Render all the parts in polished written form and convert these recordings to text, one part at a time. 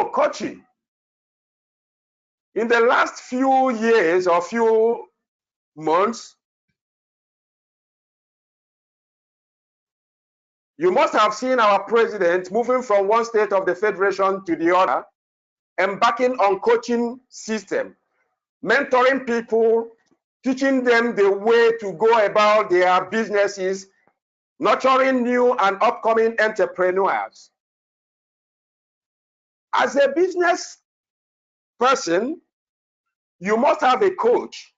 So coaching. In the last few years or few months, you must have seen our president moving from one state of the federation to the other, embarking on coaching system, mentoring people, teaching them the way to go about their businesses, nurturing new and upcoming entrepreneurs. As a business person, you must have a coach.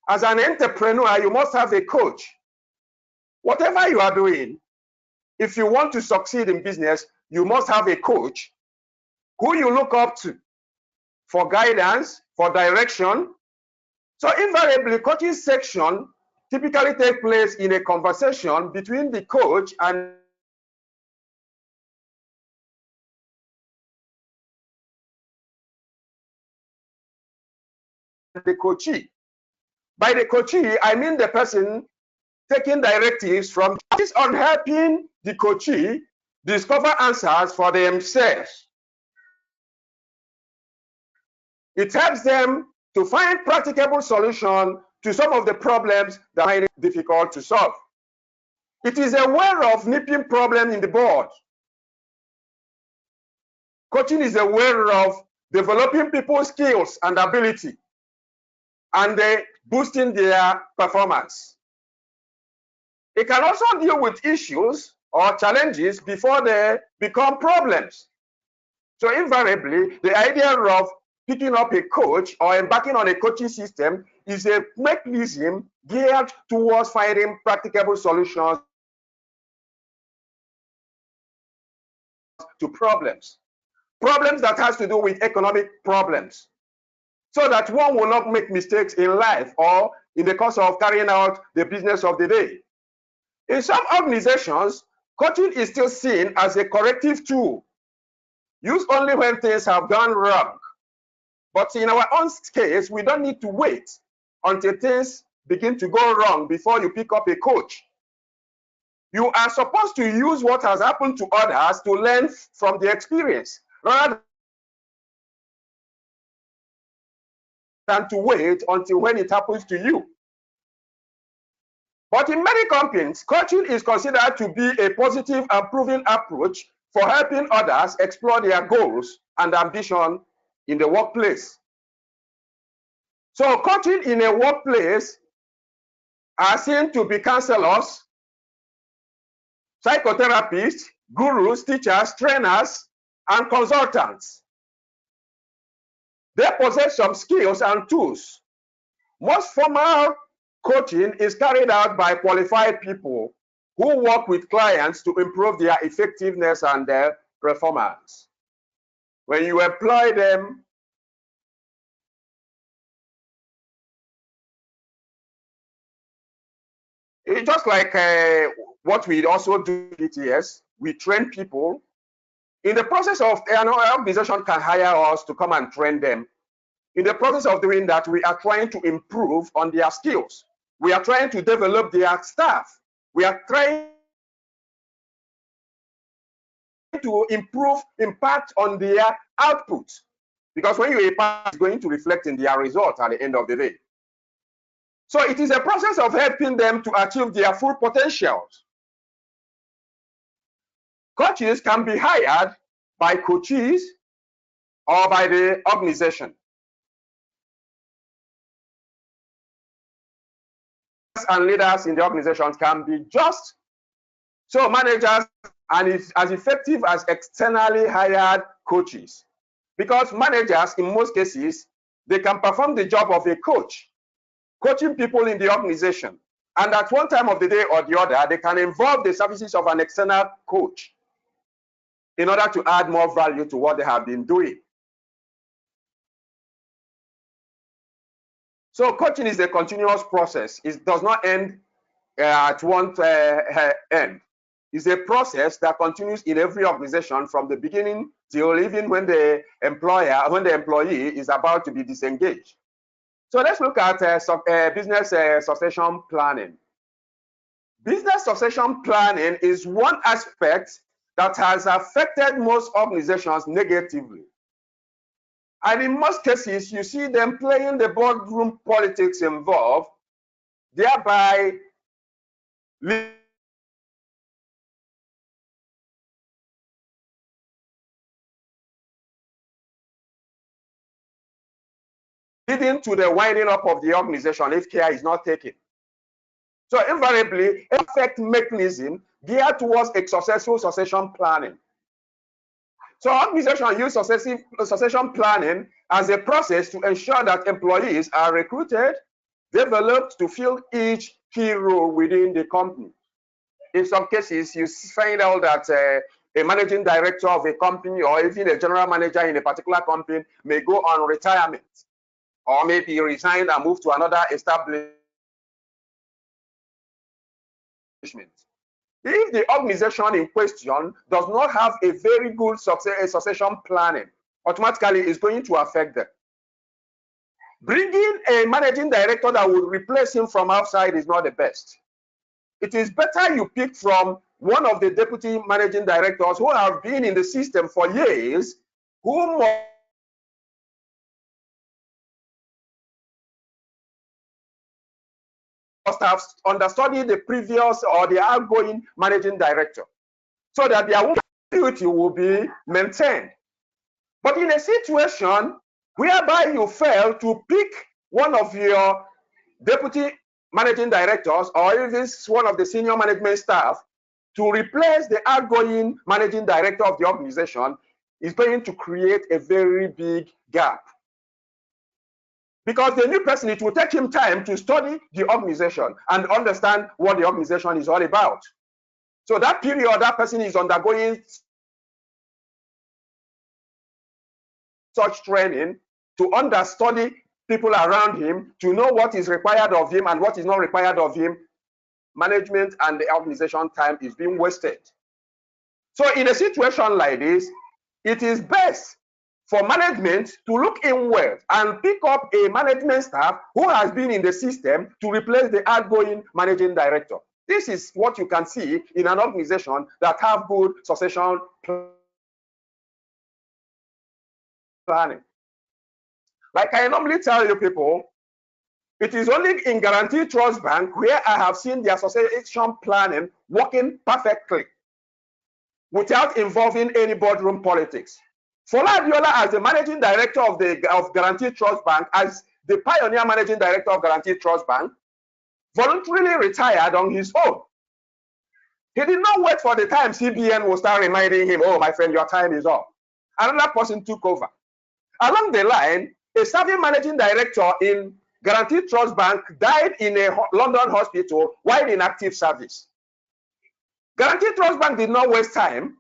As an entrepreneur, you must have a coach. Whatever you are doing, if you want to succeed in business, you must have a coach who you look up to for guidance, for direction. So invariably, coaching section typically take place in a conversation between the coach and the coachee. By the coachee, I mean the person taking directives from is on helping the coachee discover answers for themselves. It helps them to find practicable solutions to some of the problems that are difficult to solve. It is a way of nipping problems in the bud. Coaching is a way of developing people's skills and ability and boosting their performance. It can also deal with issues or challenges before they become problems. So invariably, the idea of picking up a coach or embarking on a coaching system is a mechanism geared towards finding practicable solutions to problems. Problems that has to do with economic problems, so that one will not make mistakes in life or in the course of carrying out the business of the day. In some organizations, coaching is still seen as a corrective tool, used only when things have gone wrong. But in our own case, we don't need to wait until things begin to go wrong before you pick up a coach. You are supposed to use what has happened to others to learn from the experience, rather than to wait until when it happens to you. But in many companies, coaching is considered to be a positive and proven approach for helping others explore their goals and ambition in the workplace. So coaching in a workplace are seen to be counselors, psychotherapists, gurus, teachers, trainers, and consultants. They possess some skills and tools. Most formal coaching is carried out by qualified people who work with clients to improve their effectiveness and their performance. When you employ them, it's just like what we also do at ETS. We train people. In the process of, an organization can hire us to come and train them. In the process of doing that, we are trying to improve on their skills. We are trying to develop their staff. We are trying to improve, impact on their output. Because when you impact, it's going to reflect in their results at the end of the day. So it is a process of helping them to achieve their full potentials. Coaches can be hired by coaches or by the organization. And leaders in the organizations can be just so managers and it's as effective as externally hired coaches, because managers in most cases they can perform the job of a coach, coaching people in the organization, and at one time of the day or the other they can involve the services of an external coach in order to add more value to what they have been doing. So coaching is a continuous process. It does not end at one end. It's a process that continues in every organization from the beginning till even when the employee is about to be disengaged. So let's look at business succession planning. Business succession planning is one aspect that has affected most organizations negatively. And in most cases, you see them playing the boardroom politics involved, thereby leading to the winding up of the organization if care is not taken. So invariably, a perfect mechanism geared towards a successful succession planning. So organizations use succession planning as a process to ensure that employees are recruited, developed to fill each key role within the company. In some cases, you find out that a managing director of a company or even a general manager in a particular company may go on retirement or maybe resign and move to another establishment. If the organization in question does not have a very good succession planning, automatically it's going to affect them. Bringing a managing director that would replace him from outside is not the best. It is better you pick from one of the deputy managing directors who have been in the system for years, who must have understudied the previous or the outgoing managing director, so that their duty will be maintained. But in a situation whereby you fail to pick one of your deputy managing directors or even one of the senior management staff to replace the outgoing managing director of the organization, is going to create a very big gap. Because the new person, it will take him time to study the organization and understand what the organization is all about. So that period, that person is undergoing such training to understudy people around him, to know what is required of him and what is not required of him. Management and the organization time is being wasted. So in a situation like this, it is best for management to look inward and pick up a management staff who has been in the system to replace the outgoing managing director. This is what you can see in an organization that have good succession planning. Like I normally tell you people, it is only in Guaranteed Trust Bank where I have seen their succession planning working perfectly without involving any boardroom politics. Fola Abiola, as the managing director of Guaranteed Trust Bank, as the pioneer managing director of Guaranteed Trust Bank, voluntarily retired on his own. He did not wait for the time CBN will start reminding him, oh, my friend, your time is up. Another person took over. Along the line, a serving managing director in Guaranteed Trust Bank died in a London hospital while in active service. Guaranteed Trust Bank did not waste time.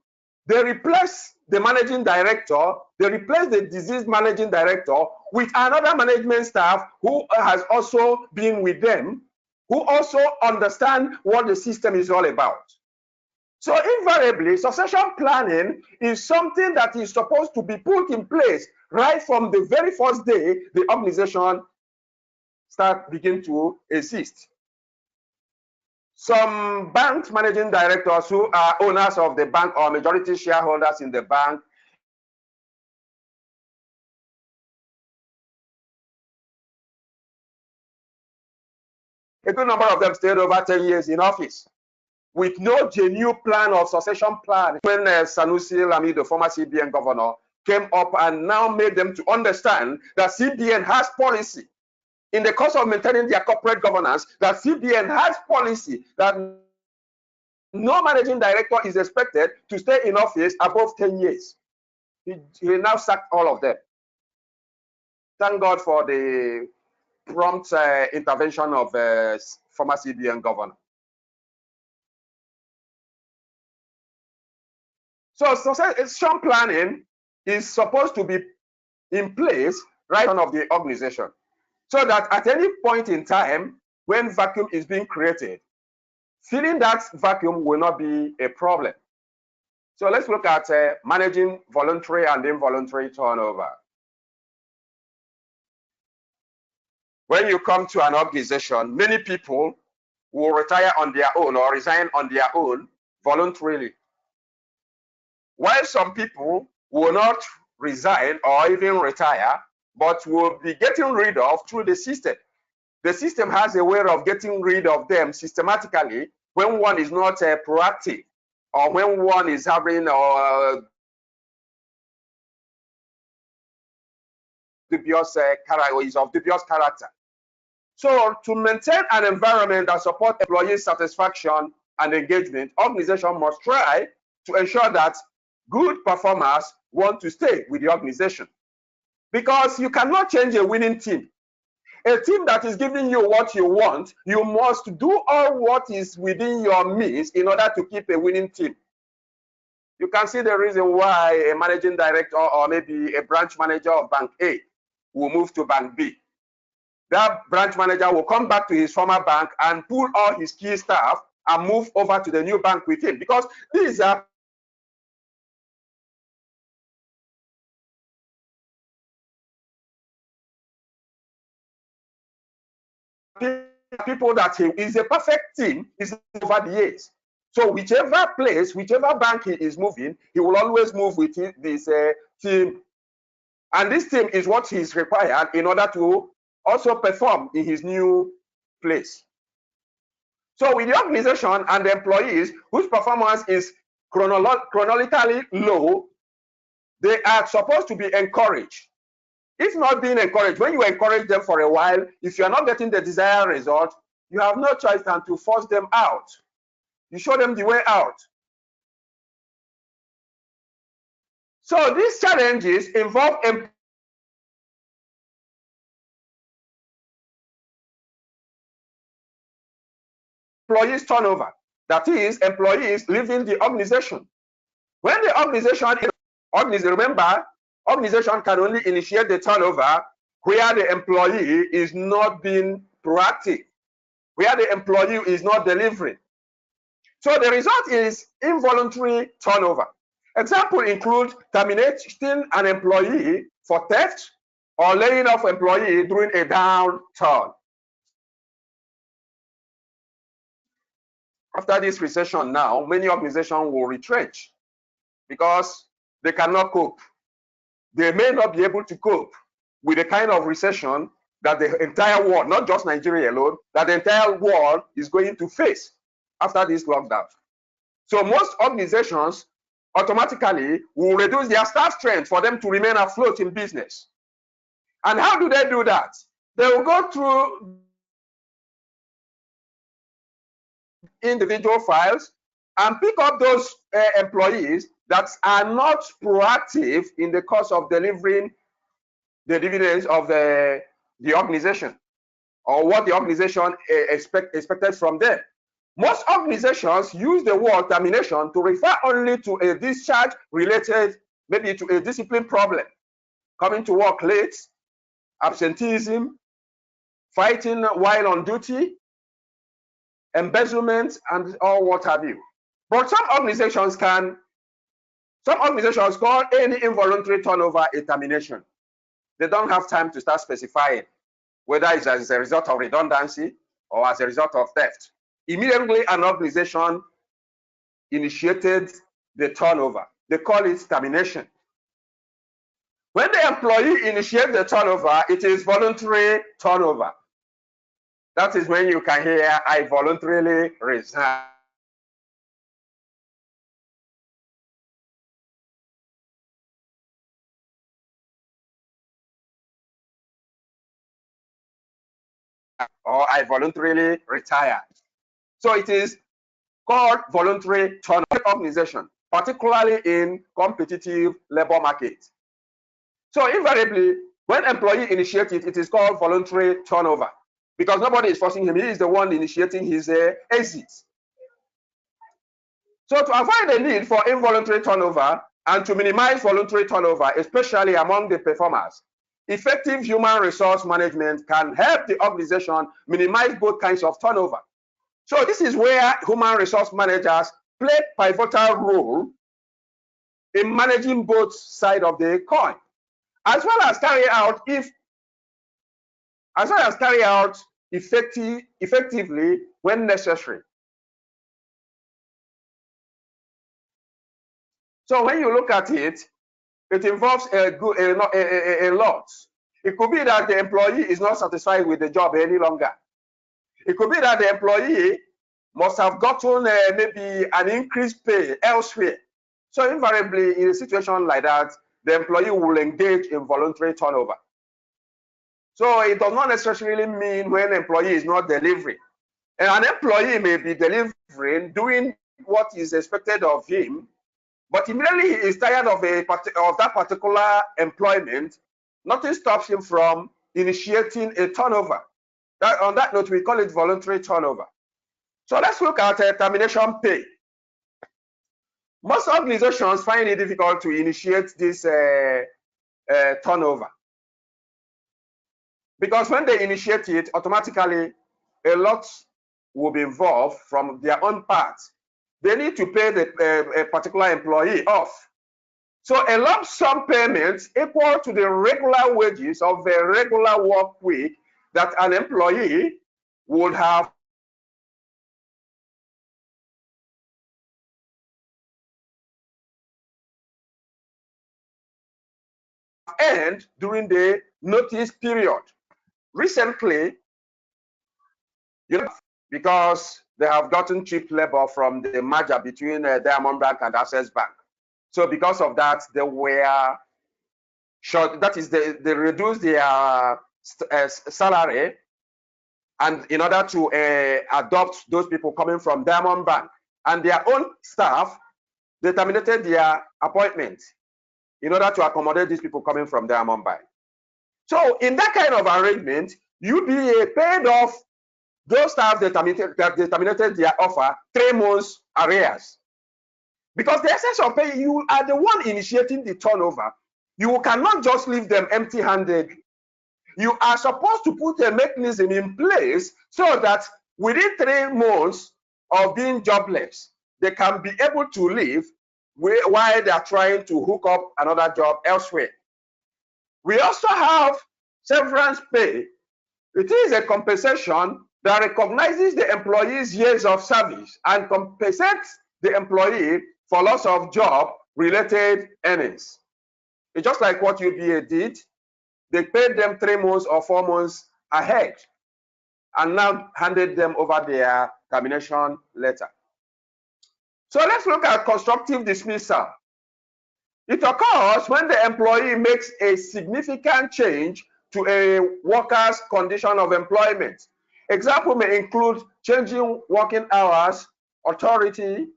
They replaced the managing director, they replaced the deceased managing director with another management staff who has also been with them, who also understand what the system is all about. So invariably, succession planning is something that is supposed to be put in place right from the very first day the organization begin to exist. Some bank managing directors who are owners of the bank or majority shareholders in the bank a good number of them stayed over 10 years in office with no genuine plan of succession plan. When Sanusi Lami, the former CBN governor, came up and now made them to understand that CBN has policy in the course of maintaining their corporate governance, that CBN has policy that no managing director is expected to stay in office above 10 years. He now sacked all of them. Thank God for the prompt intervention of former CBN governor. So succession planning is supposed to be in place right of the organization, so that at any point in time when vacuum is being created, filling that vacuum will not be a problem. So let's look at managing voluntary and involuntary turnover. When you come to an organization, many people will retire on their own or resign on their own voluntarily, while some people will not resign or even retire, but will be getting rid of through the system. The system has a way of getting rid of them systematically when one is not proactive, or when one is having dubious character, or is of dubious character. So to maintain an environment that supports employee satisfaction and engagement, organization must try to ensure that good performers want to stay with the organization. Because you cannot change a winning team. A team that is giving you what you want, you must do all what is within your means in order to keep a winning team. You can see the reason why a managing director or maybe a branch manager of Bank A will move to Bank B. That branch manager will come back to his former bank and pull all his key staff and move over to the new bank with him, because these are people that he is a perfect team is over the years. So whichever place, whichever bank he is moving, he will always move with this team. And this team is what he is required in order to also perform in his new place. So with the organization and the employees whose performance is chronologically low, they are supposed to be encouraged. If not being encouraged, when you encourage them for a while, if you are not getting the desired result, you have no choice than to force them out. You show them the way out. So these challenges involve employees turnover. That is, employees leaving the organization. When the organization, remember, organization can only initiate the turnover where the employee is not being proactive, where the employee is not delivering. So the result is involuntary turnover. Example include terminating an employee for theft or laying off employee during a downturn. After this recession now, many organizations will retrench because they cannot cope. They may not be able to cope with the kind of recession that the entire world, not just Nigeria alone, that the entire world is going to face after this lockdown. So most organizations automatically will reduce their staff strength for them to remain afloat in business. And how do they do that? They will go through individual files and pick up those employees that are not proactive in the course of delivering the dividends of the organization or what the organization expected from them. Most organizations use the word termination to refer only to a discharge related, maybe to a discipline problem, coming to work late, absenteeism, fighting while on duty, embezzlement, and all what have you. But some organizations call any involuntary turnover a termination. They don't have time to start specifying whether it's as a result of redundancy or as a result of theft. Immediately, an organization initiated the turnover. They call it termination. When the employee initiates the turnover, it is voluntary turnover. That is when you can hear, I voluntarily resign. Or I voluntarily retire. So it is called voluntary turnover organization, particularly in competitive labor market. So invariably, when employee initiates it, it is called voluntary turnover because nobody is forcing him. He is the one initiating his exit. So to avoid the need for involuntary turnover and to minimize voluntary turnover, especially among the performers, effective human resource management can help the organization minimize both kinds of turnover. So this is where human resource managers play a pivotal role in managing both sides of the coin, as well as carry out effectively when necessary. So when you look at it, It involves a lot. It could be that the employee is not satisfied with the job any longer. It could be that the employee must have gotten maybe an increased pay elsewhere. So invariably, in a situation like that, the employee will engage in voluntary turnover. So it does not necessarily mean when an employee is not delivering. And an employee may be delivering, doing what is expected of him, but immediately he is tired of that particular employment, nothing stops him from initiating a turnover. On that note, we call it voluntary turnover. So let's look at termination pay. Most organizations find it difficult to initiate this turnover, because when they initiate it, automatically a lot will be involved from their own part. They need to pay a particular employee off. So a lump sum payment equal to the regular wages of a regular work week that an employee would have earned during the notice period. Recently, because they have gotten cheap labor from the merger between Diamond Bank and Access Bank. So because of that, they were short. That is, they reduced their salary, and in order to adopt those people coming from Diamond Bank and their own staff, they terminated their appointment in order to accommodate these people coming from Diamond Bank. So in that kind of arrangement, UBA paid off those staff that terminated their offer 3 months arrears. Because the excess of pay, you are the one initiating the turnover. You cannot just leave them empty-handed. You are supposed to put a mechanism in place so that within 3 months of being jobless, they can be able to leave while they are trying to hook up another job elsewhere. We also have severance pay. It is a compensation that recognizes the employee's years of service and compensates the employee for loss of job-related earnings. It's just like what UBA did. They paid them 3 months or 4 months ahead and now handed them over their termination letter. So let's look at constructive dismissal. It occurs when the employee makes a significant change to a worker's condition of employment. Example may include changing working hours, authority,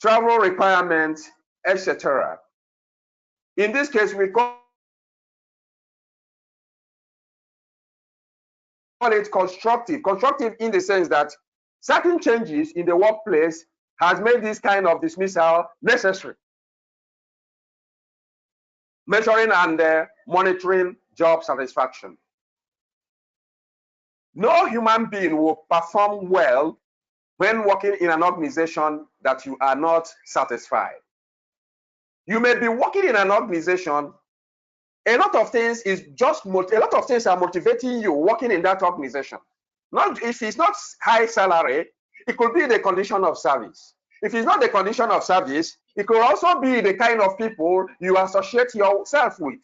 travel requirements, etc. In this case, we call it constructive. Constructive in the sense that certain changes in the workplace has made this kind of dismissal necessary. Measuring and monitoring job satisfaction. No human being will perform well when working in an organization that you are not satisfied. You may be working in an organization, a lot of things are motivating you working in that organization. Not if it's not high salary, it could be the condition of service. If it's not the condition of service, it could also be the kind of people you associate yourself with.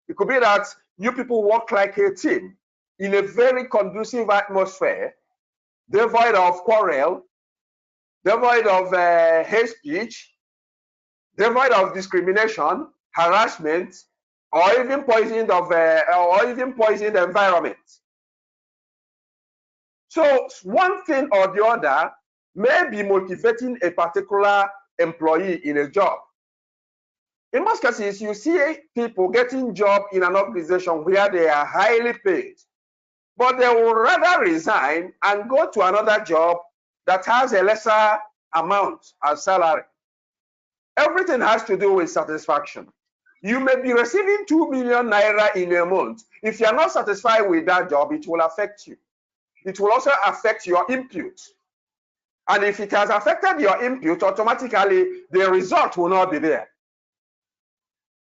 It could be that you people work like a team in a very conducive atmosphere, devoid of quarrel, devoid of hate speech, devoid of discrimination, harassment, or even poisoned environment. So one thing or the other may be motivating a particular employee in a job. In most cases, you see people getting job in an organization where they are highly paid, but they will rather resign and go to another job that has a lesser amount as salary. Everything has to do with satisfaction. You may be receiving 2 million naira in a month. If you are not satisfied with that job, it will affect you. It will also affect your input. And if it has affected your input, automatically the result will not be there.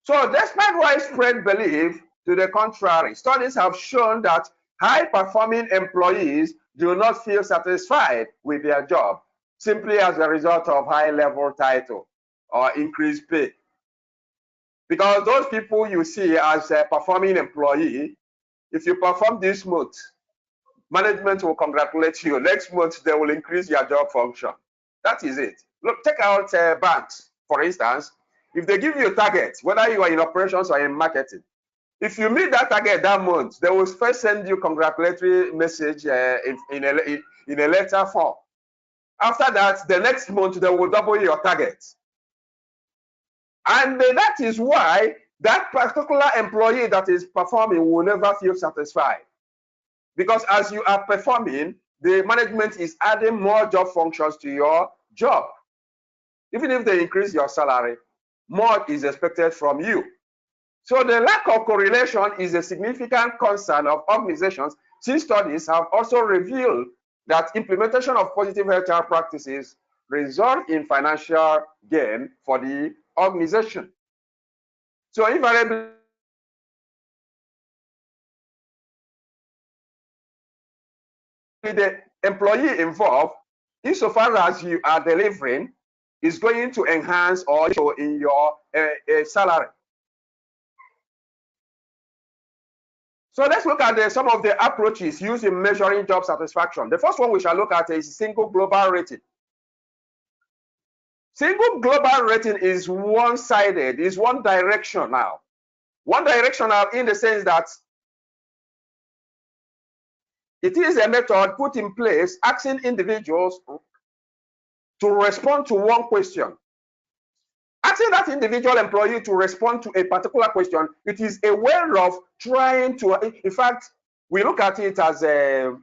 So despite widespread belief to the contrary, studies have shown that high-performing employees do not feel satisfied with their job simply as a result of high-level title or increased pay. Because those people you see as a performing employee, if you perform this month, management will congratulate you. Next month, they will increase your job function. That is it. Look, take out banks, for instance. If they give you a target, whether you are in operations or in marketing, if you meet that target that month, they will first send you congratulatory message in a letter form. After that, the next month, they will double your target. And that is why that particular employee that is performing will never feel satisfied. Because as you are performing, the management is adding more job functions to your job. Even if they increase your salary, more is expected from you. So the lack of correlation is a significant concern of organizations, since studies have also revealed that implementation of positive HR practices result in financial gain for the organization. So invariably, the employee involved, insofar as you are delivering, is going to enhance or show in your salary. So let's look at some of the approaches used in measuring job satisfaction. The first one we shall look at is single global rating. Single global rating is one-sided, is one-directional. One-directional in the sense that it is a method put in place asking individuals to respond to one question. Asking that individual employee to respond to a particular question, it is a way of trying to, in fact, we look at it as a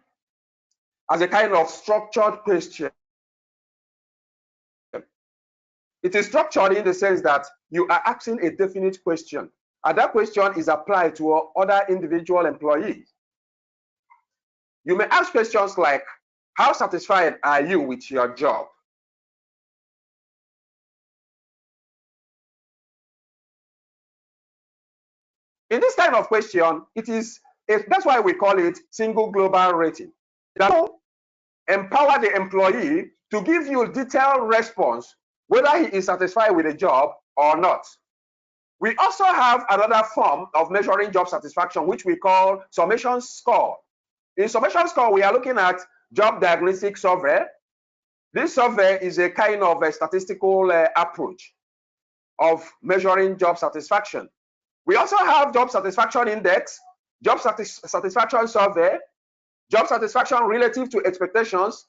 kind of structured question. It is structured in the sense that you are asking a definite question, and that question is applied to other individual employees. You may ask questions like, how satisfied are you with your job? In this kind of question, that's why we call it single global rating. That will empower the employee to give you a detailed response whether he is satisfied with the job or not. We also have another form of measuring job satisfaction, which we call summation score. In summation score, we are looking at job diagnostic survey. This survey is a kind of a statistical approach of measuring job satisfaction. We also have job satisfaction index, job satisfaction survey, job satisfaction relative to expectations,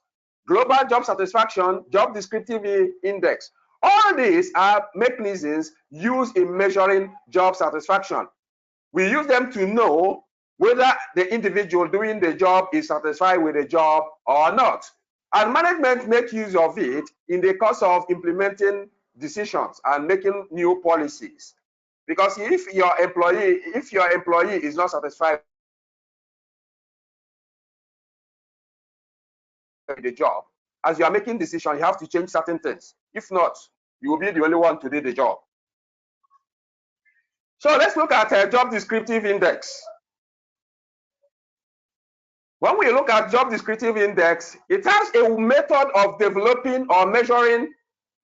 global job satisfaction, job descriptive index. All these are mechanisms used in measuring job satisfaction. We use them to know whether the individual doing the job is satisfied with the job or not. And management makes use of it in the course of implementing decisions and making new policies. Because if your employee is not satisfied with the job, as you are making decisions, you have to change certain things. If not, you will be the only one to do the job. So let's look at a job descriptive index. When we look at job descriptive index, it has a method of developing or measuring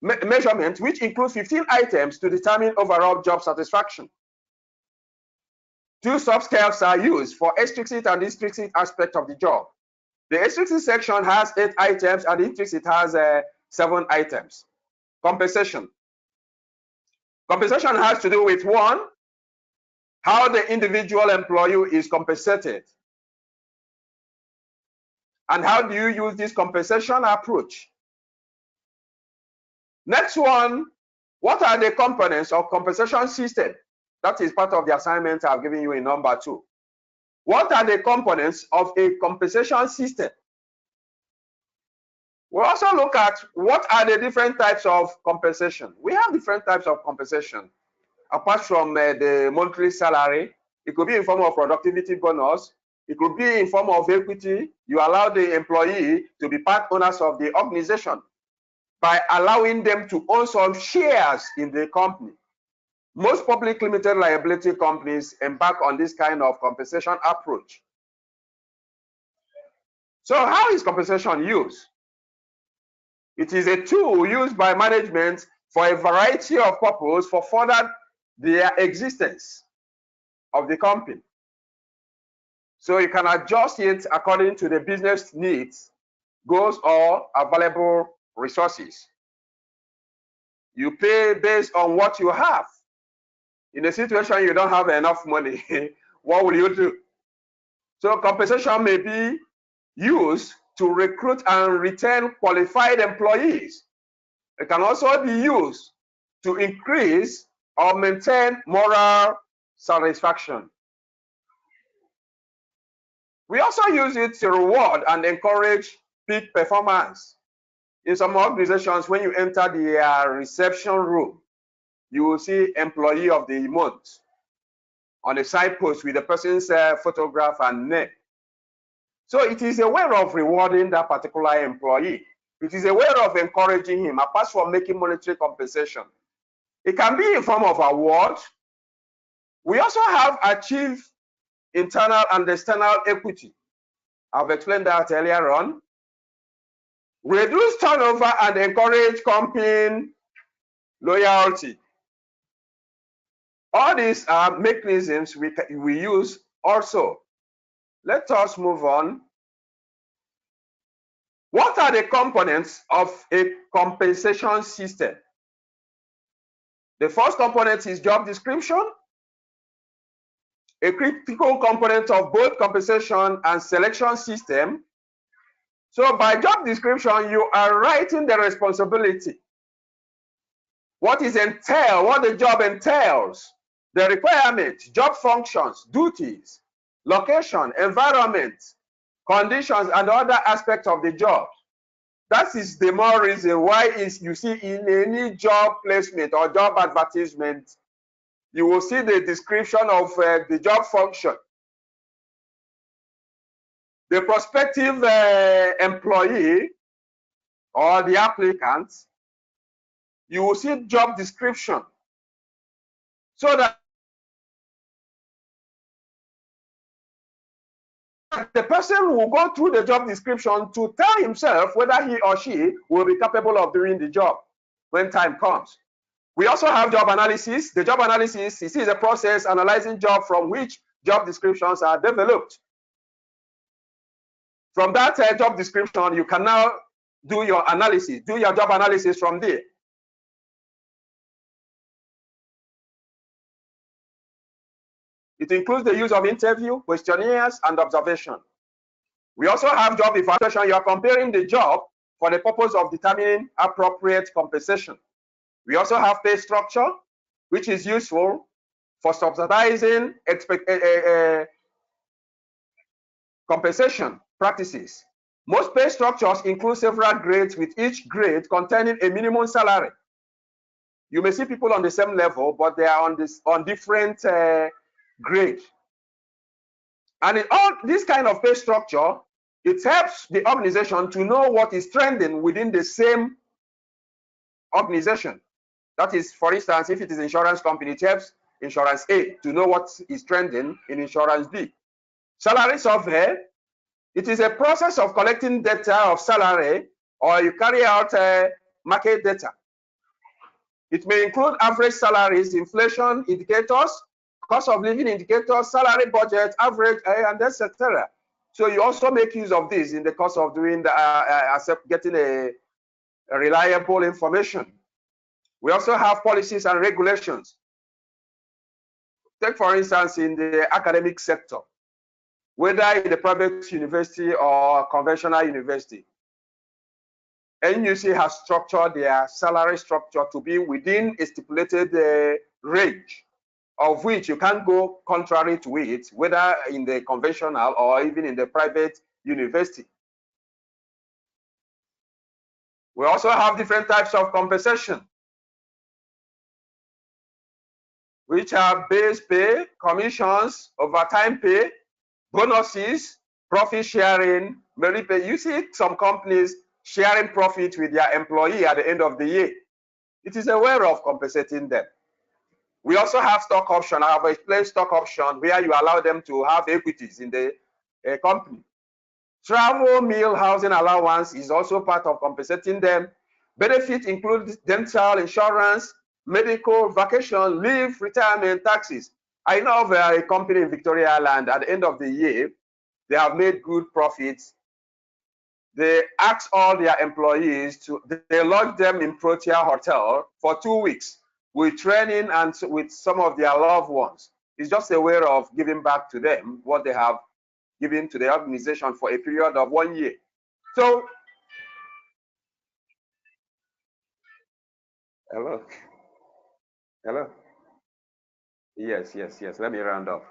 measurement which includes 15 items to determine overall job satisfaction. Two subscales are used for explicit and intrinsic aspect of the job. The explicit section has 8 items and the intrinsic has 7 items. Compensation. Compensation has to do with 1, how the individual employee is compensated. And how do you use this compensation approach? Next one, what are the components of compensation system? That is part of the assignment I've given you in number 2. What are the components of a compensation system? We'll also look at what are the different types of compensation. We have different types of compensation. Apart from the monthly salary, it could be in form of productivity bonus. It could be in form of equity. You allow the employee to be part owners of the organization by allowing them to own some shares in the company. Most public limited liability companies embark on this kind of compensation approach. So how is compensation used? It is a tool used by management for a variety of purposes for further the existence of the company. So you can adjust it according to the business needs, goals, or available resources. You pay based on what you have. In a situation you don't have enough money, what will you do? So compensation may be used to recruit and retain qualified employees. It can also be used to increase or maintain moral satisfaction. We also use it to reward and encourage peak performance. In some organizations, when you enter the reception room, you will see employee of the month on a side post with the person's photograph and name. So it is a way of rewarding that particular employee. It is a way of encouraging him, apart from making monetary compensation. It can be in form of award. We also have achieved internal and external equity. I've explained that earlier on. Reduce turnover and encourage company loyalty. All these are mechanisms we use also. Let us move on. What are the components of a compensation system? The first component is job description. A critical component of both compensation and selection system. So by job description, you are writing the responsibility. What the job entails, the requirements, job functions, duties, location, environment, conditions, and other aspects of the job. That is the more reason why you see in any job placement or job advertisement, you will see the description of the job function. The prospective employee or the applicant, you will see job description, so that the person will go through the job description to tell himself whether he or she will be capable of doing the job when time comes. We also have job analysis. The job analysis is a process analyzing job from which job descriptions are developed. From that job description, you can now do your analysis, do your job analysis from there. It includes the use of interview, questionnaires, and observation. We also have job evaluation. You are comparing the job for the purpose of determining appropriate compensation. We also have pay structure, which is useful for subsidizing compensation practices. Most pay structures include several grades, with each grade containing a minimum salary. You may see people on the same level, but they are on different grades. And in all this kind of pay structure, it helps the organization to know what is trending within the same organization. That is, for instance, if it is insurance company, it helps insurance A to know what is trending in insurance B. Salary survey, it is a process of collecting data of salary, or you carry out market data. It may include average salaries, inflation indicators, cost of living indicators, salary budget, average, and etc. So you also make use of this in the course of doing getting a reliable information. We also have policies and regulations. Take, for instance, in the academic sector, whether in the private university or conventional university, NUC has structured their salary structure to be within a stipulated range, of which you can't go contrary to it, whether in the conventional or even in the private university. We also have different types of compensation, which are base pay, commissions, overtime pay, bonuses, profit sharing, merit pay. You see some companies sharing profit with their employee at the end of the year. It is a way of compensating them. We also have stock option. I have explained stock option, where you allow them to have equities in the company. Travel, meal, housing allowance is also part of compensating them. Benefits include dental insurance, medical, vacation, leave, retirement, taxes. I know of a company in Victoria Island. At the end of the year, they have made good profits. They ask all their employees to, they lodge them in Protea Hotel for 2 weeks with training and with some of their loved ones. It's just a way of giving back to them what they have given to the organization for a period of 1 year. So, hello. Hello. Yes. Let me round up.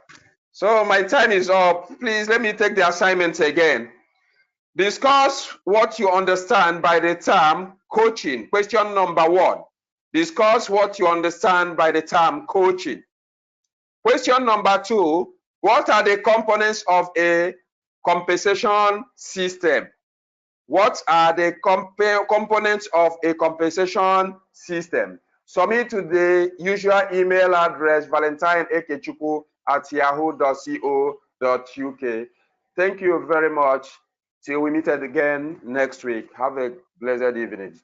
So my time is up. Please let me take the assignment again. Discuss what you understand by the term coaching. Question number 1. Discuss what you understand by the term coaching. Question number 2. What are the components of a compensation system? What are the components of a compensation system? Submit to the usual email address valentineekechukwu@yahoo.co.uk. Thank you very much. Till we meet again next week. Have a blessed evening.